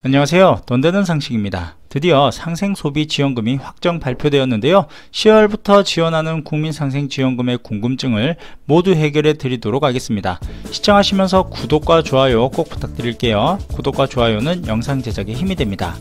안녕하세요. 돈 되는 상식입니다. 드디어 상생소비지원금이 확정 발표되었는데요. 10월부터 지원하는 국민상생지원금의 궁금증을 모두 해결해 드리도록 하겠습니다. 시청하시면서 구독과 좋아요 꼭 부탁드릴게요. 구독과 좋아요는 영상 제작에 힘이 됩니다.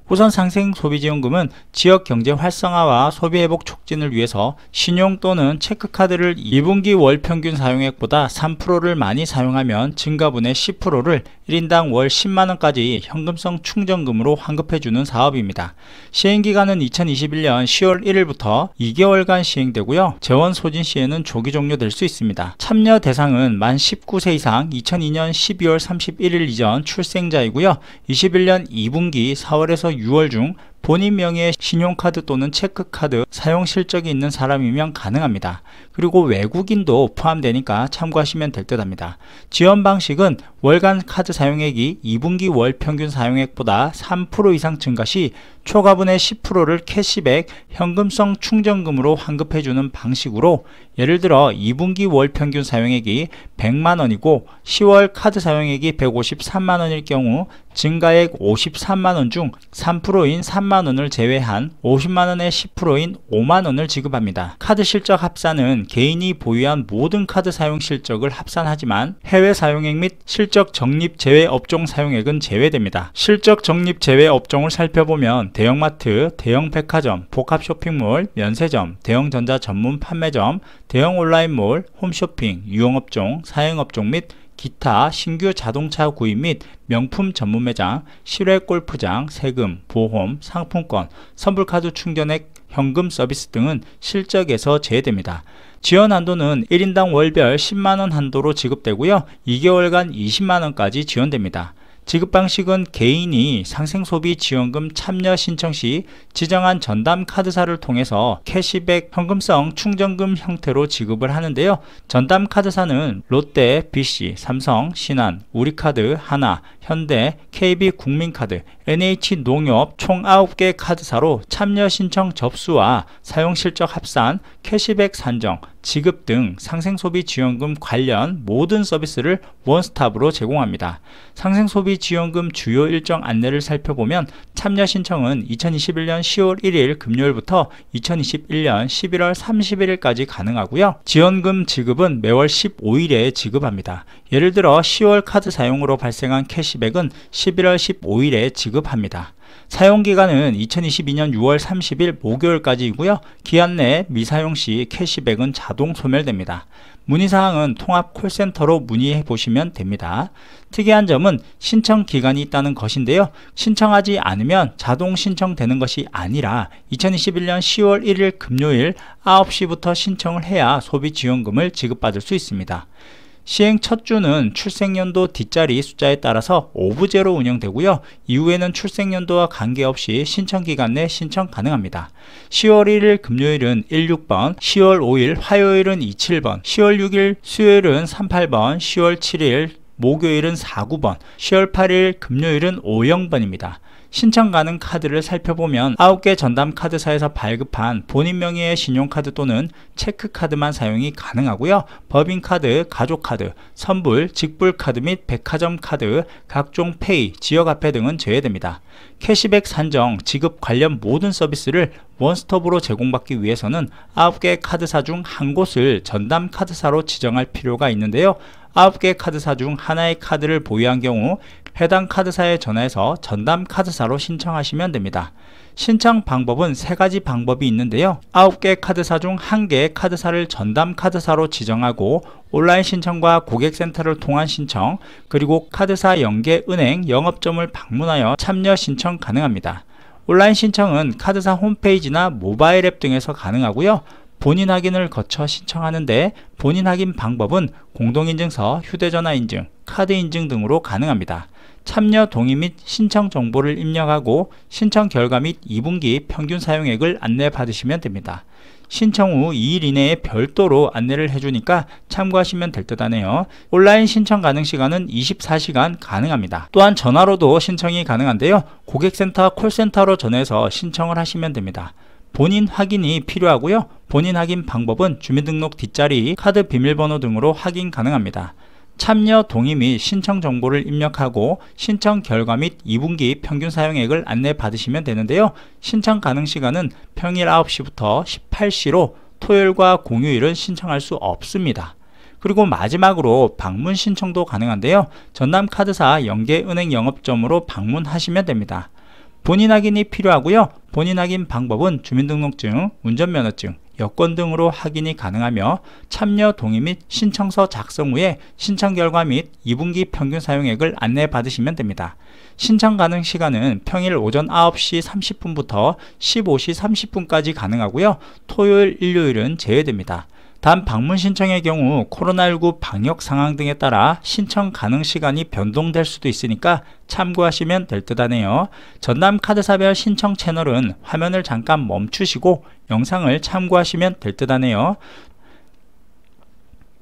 우선 상생소비지원금은 지역 경제 활성화와 소비회복 촉진을 위해서 신용 또는 체크카드를 2분기 월 평균 사용액보다 3%를 많이 사용하면 증가분의 10%를 1인당 월 10만원까지 현금성 충전금으로 환급해주는 사업입니다. 시행기간은 2021년 10월 1일부터 2개월간 시행되고요. 재원 소진 시에는 조기 종료될 수 있습니다. 참여 대상은 만 19세 이상 2002년 12월 31일 이전 출생자이고요. 21년 2분기 4월에서 6월 중 본인 명의의 신용카드 또는 체크카드 사용 실적이 있는 사람이면 가능합니다. 그리고 외국인도 포함되니까 참고하시면 될 듯 합니다. 지원 방식은 월간 카드 사용액이 2분기 월 평균 사용액보다 3% 이상 증가 시 초과분의 10%를 캐시백 현금성 충전금으로 환급해주는 방식으로, 예를 들어 2분기 월 평균 사용액이 100만원이고 10월 카드 사용액이 153만원일 경우 증가액 53만원 중 3%인 3만원을 제외한 50만원의 10%인 5만원을 지급합니다. 카드 실적 합산은 개인이 보유한 모든 카드 사용 실적을 합산하지만 해외 사용액 및 실적 적립 제외 업종 사용액은 제외됩니다. 실적 적립 제외 업종을 살펴보면 대형마트, 대형 백화점, 복합 쇼핑몰, 면세점, 대형 전자 전문 판매점, 대형 온라인몰, 홈쇼핑, 유흥업종, 사행업종 및 기타 신규 자동차 구입 및 명품 전문 매장, 실외 골프장, 세금, 보험, 상품권, 선불카드 충전액, 현금 서비스 등은 실적에서 제외됩니다. 지원 한도는 1인당 월별 10만원 한도로 지급되고요. 2개월간 20만원까지 지원됩니다. 지급 방식은 개인이 상생소비지원금 참여 신청 시 지정한 전담 카드사를 통해서 캐시백 현금성 충전금 형태로 지급을 하는데요. 전담 카드사는 롯데, BC, 삼성, 신한, 우리카드, 하나, 현대, KB국민카드, NH농협 총 9개 카드사로 참여 신청 접수와 사용 실적 합산, 캐시백 산정, 지급 등 상생소비지원금 관련 모든 서비스를 원스톱으로 제공합니다. 상생소비지원금 주요 일정 안내를 살펴보면 참여 신청은 2021년 10월 1일 금요일부터 2021년 11월 31일까지 가능하고요. 지원금 지급은 매월 15일에 지급합니다. 예를 들어 10월 카드 사용으로 발생한 캐시백은 11월 15일에 지급합니다. 사용기간은 2022년 6월 30일 목요일까지이고요. 기한 내 미사용 시 캐시백은 자동 소멸됩니다. 문의사항은 통합 콜센터로 문의해 보시면 됩니다. 특이한 점은 신청 기간이 있다는 것인데요. 신청하지 않으면 자동 신청되는 것이 아니라 2021년 10월 1일 금요일 9시부터 신청을 해야 소비지원금을 지급받을 수 있습니다. 시행 첫 주는 출생연도 뒷자리 숫자에 따라서 오브제로 운영되고요. 이후에는 출생연도와 관계없이 신청기간 내 신청 가능합니다. 10월 1일 금요일은 16번, 10월 5일 화요일은 27번, 10월 6일 수요일은 38번, 10월 7일 목요일은 49번, 10월 8일 금요일은 50번입니다. 신청 가능 카드를 살펴보면 9개 전담 카드사에서 발급한 본인 명의의 신용카드 또는 체크카드만 사용이 가능하고요. 법인카드, 가족카드, 선불, 직불카드 및 백화점 카드, 각종 페이, 지역화폐 등은 제외됩니다. 캐시백 산정, 지급 관련 모든 서비스를 원스톱으로 제공받기 위해서는 9개 카드사 중 한 곳을 전담 카드사로 지정할 필요가 있는데요. 9개 카드사 중 하나의 카드를 보유한 경우 해당 카드사에 전화해서 전담 카드사로 신청하시면 됩니다. 신청 방법은 3가지 방법이 있는데요. 9개 카드사 중 1개의 카드사를 전담 카드사로 지정하고 온라인 신청과 고객센터를 통한 신청, 그리고 카드사 연계 은행 영업점을 방문하여 참여 신청 가능합니다. 온라인 신청은 카드사 홈페이지나 모바일 앱 등에서 가능하고요. 본인 확인을 거쳐 신청하는데 본인 확인 방법은 공동인증서, 휴대전화 인증, 카드 인증 등으로 가능합니다. 참여 동의 및 신청 정보를 입력하고 신청 결과 및 2분기 평균 사용액을 안내 받으시면 됩니다. 신청 후 2일 이내에 별도로 안내를 해주니까 참고하시면 될 듯 하네요. 온라인 신청 가능 시간은 24시간 가능합니다. 또한 전화로도 신청이 가능한데요. 고객센터 콜센터로 전해서 신청을 하시면 됩니다. 본인 확인이 필요하고요. 본인 확인 방법은 주민등록 뒷자리, 카드 비밀번호 등으로 확인 가능합니다. 참여 동의 및 신청 정보를 입력하고 신청 결과 및 2분기 평균 사용액을 안내 받으시면 되는데요. 신청 가능 시간은 평일 9시부터 18시로 토요일과 공휴일은 신청할 수 없습니다. 그리고 마지막으로 방문 신청도 가능한데요. 전남카드사 연계은행 영업점으로 방문하시면 됩니다. 본인 확인이 필요하고요. 본인 확인 방법은 주민등록증, 운전면허증, 여권 등으로 확인이 가능하며 참여 동의 및 신청서 작성 후에 신청 결과 및 2분기 평균 사용액을 안내 받으시면 됩니다. 신청 가능 시간은 평일 오전 9시 30분부터 15시 30분까지 가능하고요. 토요일, 일요일은 제외됩니다. 단 방문 신청의 경우 코로나19 방역 상황 등에 따라 신청 가능 시간이 변동될 수도 있으니까 참고하시면 될 듯 하네요. 전남카드사별 신청 채널은 화면을 잠깐 멈추시고 영상을 참고하시면 될 듯 하네요.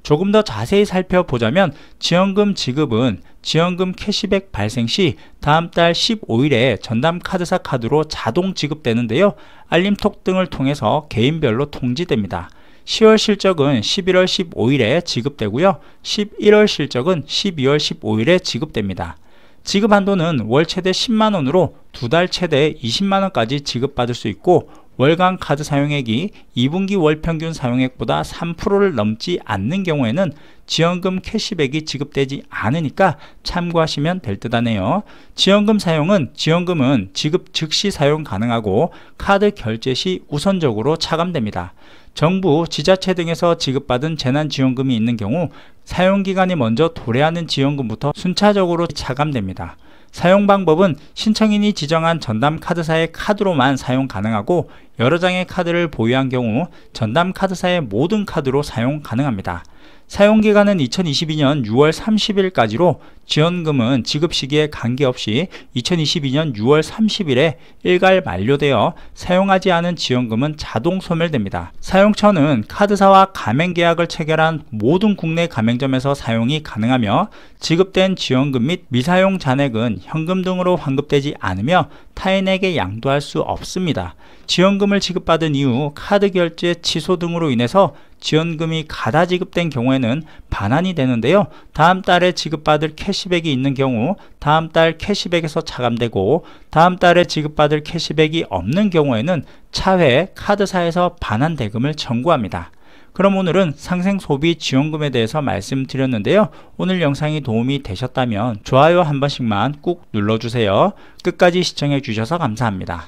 조금 더 자세히 살펴보자면 지원금 지급은 지원금 캐시백 발생 시 다음 달 15일에 전남카드사 카드로 자동 지급되는데요. 알림톡 등을 통해서 개인별로 통지됩니다. 10월 실적은 11월 15일에 지급되고요. 11월 실적은 12월 15일에 지급됩니다. 지급 한도는 월 최대 10만원으로 두 달 최대 20만원까지 지급받을 수 있고 월간 카드 사용액이 2분기 월 평균 사용액보다 3%를 넘지 않는 경우에는 지원금 캐시백이 지급되지 않으니까 참고하시면 될 듯 하네요. 지원금 사용은 지원금은 지급 즉시 사용 가능하고 카드 결제 시 우선적으로 차감됩니다. 정부, 지자체 등에서 지급받은 재난지원금이 있는 경우 사용기간이 먼저 도래하는 지원금부터 순차적으로 차감됩니다. 사용 방법은 신청인이 지정한 전남카드사의 카드로만 사용 가능하고 여러 장의 카드를 보유한 경우 전남카드사의 모든 카드로 사용 가능합니다. 사용기간은 2022년 6월 30일까지로 지원금은 지급 시기에 관계없이 2022년 6월 30일에 일괄 만료되어 사용하지 않은 지원금은 자동 소멸됩니다. 사용처는 카드사와 가맹계약을 체결한 모든 국내 가맹점에서 사용이 가능하며 지급된 지원금 및 미사용 잔액은 현금 등으로 환급되지 않으며 타인에게 양도할 수 없습니다. 지원금을 지급받은 이후 카드 결제 취소 등으로 인해서 지원금이 가다 지급된 경우에는 반환이 되는데요. 다음 달에 지급받을 캐시백이 있는 경우 다음 달 캐시백에서 차감되고 다음 달에 지급받을 캐시백이 없는 경우에는 차후에 카드사에서 반환 대금을 청구합니다. 그럼 오늘은 상생소비 지원금에 대해서 말씀드렸는데요. 오늘 영상이 도움이 되셨다면 좋아요 한 번씩만 꾹 눌러주세요. 끝까지 시청해 주셔서 감사합니다.